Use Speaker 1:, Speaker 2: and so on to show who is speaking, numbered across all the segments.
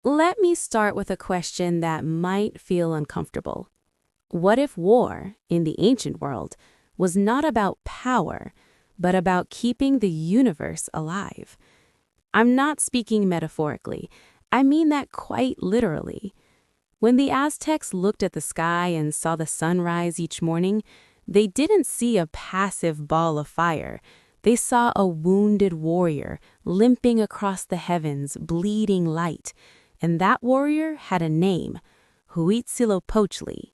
Speaker 1: Let me start with a question that might feel uncomfortable. What if war, in the ancient world, was not about power, but about keeping the universe alive? I'm not speaking metaphorically. I mean that quite literally. When the Aztecs looked at the sky and saw the sun rise each morning, they didn't see a passive ball of fire. They saw a wounded warrior limping across the heavens, bleeding light. And that warrior had a name, Huitzilopochtli.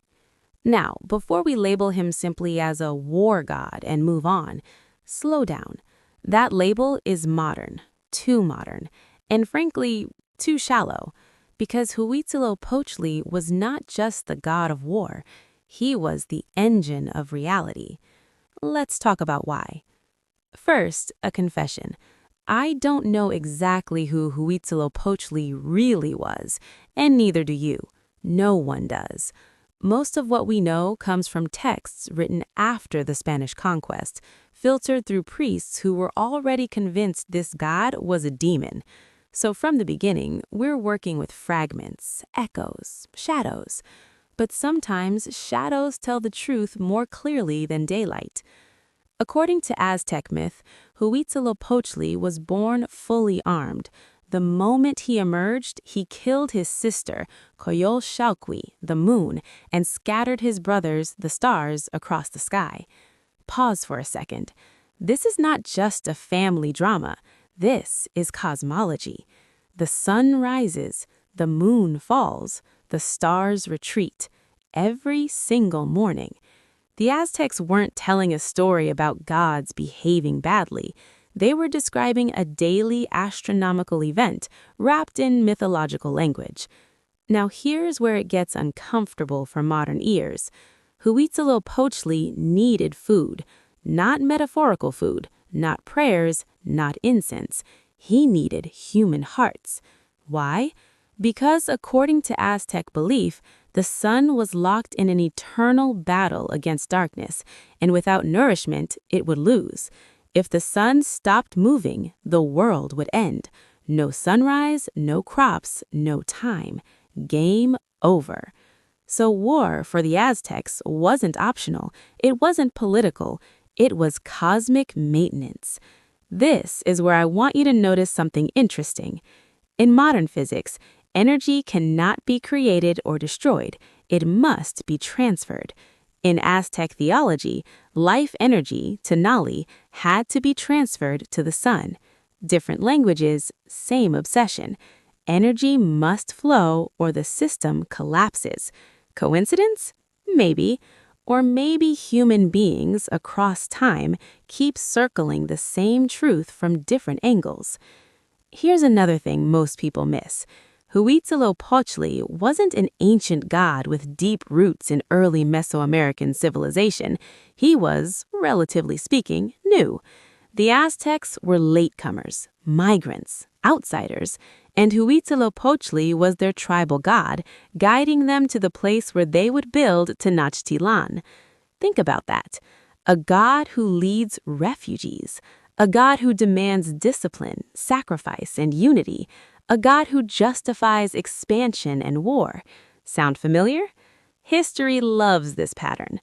Speaker 1: Now, before we label him simply as a war god and move on, slow down. That label is modern, too modern, and frankly, too shallow, because Huitzilopochtli was not just the god of war, he was the engine of reality. Let's talk about why. First, a confession. I don't know exactly who Huitzilopochtli really was, and neither do you. No one does. Most of what we know comes from texts written after the Spanish conquest, filtered through priests who were already convinced this god was a demon. So from the beginning, we're working with fragments, echoes, shadows. But sometimes shadows tell the truth more clearly than daylight. According to Aztec myth, Huitzilopochtli was born fully armed. The moment he emerged, he killed his sister, Coyolxauhqui, the moon, and scattered his brothers, the stars, across the sky. Pause for a second. This is not just a family drama. This is cosmology. The sun rises, the moon falls, the stars retreat, every single morning. The Aztecs weren't telling a story about gods behaving badly. They were describing a daily astronomical event wrapped in mythological language. Now here's where it gets uncomfortable for modern ears. Huitzilopochtli needed food, not metaphorical food, not prayers, not incense. He needed human hearts. Why? Because according to Aztec belief, the sun was locked in an eternal battle against darkness, and without nourishment, it would lose. If the sun stopped moving, the world would end. No sunrise, no crops, no time. Game over. So war for the Aztecs wasn't optional. It wasn't political. It was cosmic maintenance. This is where I want you to notice something interesting. In modern physics, energy cannot be created or destroyed. It must be transferred. In Aztec theology, life energy, Tenali, had to be transferred to the sun. Different languages, same obsession. Energy must flow or the system collapses. Coincidence? Maybe. Or maybe human beings across time keep circling the same truth from different angles. Here's another thing most people miss. Huitzilopochtli wasn't an ancient god with deep roots in early Mesoamerican civilization. He was, relatively speaking, new. The Aztecs were latecomers, migrants, outsiders, and Huitzilopochtli was their tribal god, guiding them to the place where they would build Tenochtitlan. Think about that. A god who leads refugees, a god who demands discipline, sacrifice, and unity, a god who justifies expansion and war. Sound familiar? History loves this pattern.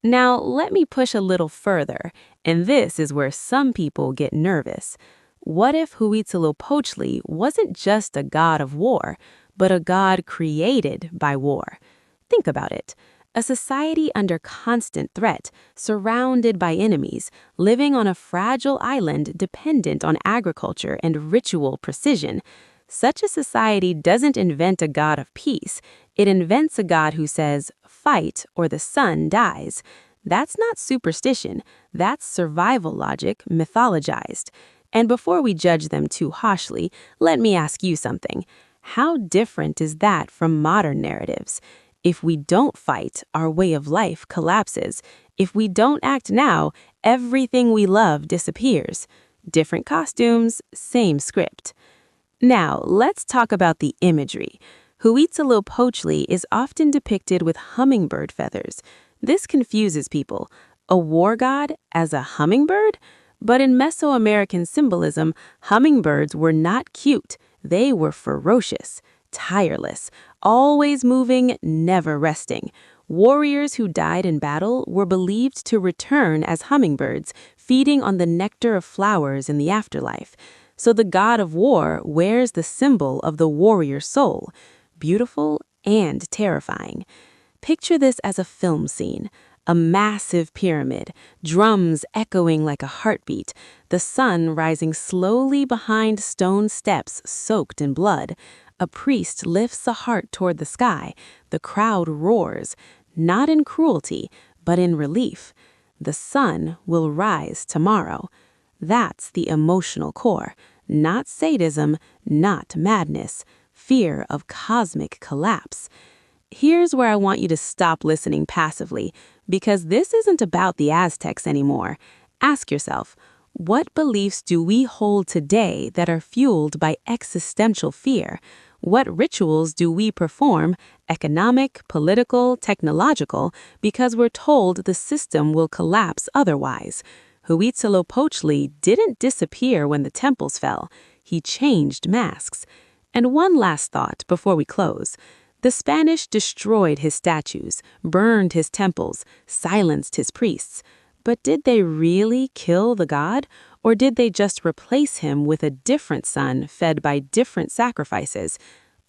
Speaker 1: Now, let me push a little further, and this is where some people get nervous. What if Huitzilopochtli wasn't just a god of war, but a god created by war? Think about it. A society under constant threat, surrounded by enemies, living on a fragile island dependent on agriculture and ritual precision. Such a society doesn't invent a god of peace. It invents a god who says, fight or the sun dies. That's not superstition. That's survival logic mythologized. And before we judge them too harshly, let me ask you something. How different is that from modern narratives? If we don't fight, our way of life collapses. If we don't act now, everything we love disappears. Different costumes, same script. Now, let's talk about the imagery. Huitzilopochtli is often depicted with hummingbird feathers. This confuses people. A war god as a hummingbird? But in Mesoamerican symbolism, hummingbirds were not cute. They were ferocious. tireless, always moving, never resting. Warriors who died in battle were believed to return as hummingbirds, feeding on the nectar of flowers in the afterlife. So the god of war wears the symbol of the warrior soul, beautiful and terrifying. Picture this as a film scene. A massive pyramid, drums echoing like a heartbeat, the sun rising slowly behind stone steps soaked in blood. A priest lifts a heart toward the sky. The crowd roars, not in cruelty, but in relief. The sun will rise tomorrow. That's the emotional core, not sadism, not madness, fear of cosmic collapse. Here's where I want you to stop listening passively, because this isn't about the Aztecs anymore. Ask yourself, what beliefs do we hold today that are fueled by existential fear? What rituals do we perform, economic, political, technological, because we're told the system will collapse otherwise? Huitzilopochtli didn't disappear when the temples fell. He changed masks. And one last thought before we close. The Spanish destroyed his statues, burned his temples, silenced his priests. But did they really kill the god? Or did they just replace him with a different sun fed by different sacrifices?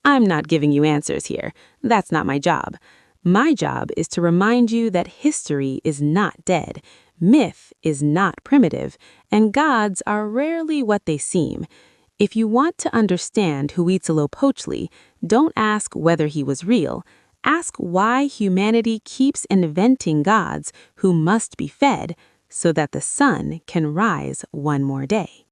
Speaker 1: I'm not giving you answers here. That's not my job. My job is to remind you that history is not dead, myth is not primitive, and gods are rarely what they seem. If you want to understand Huitzilopochtli, don't ask whether he was real. Ask why humanity keeps inventing gods who must be fed so that the sun can rise one more day.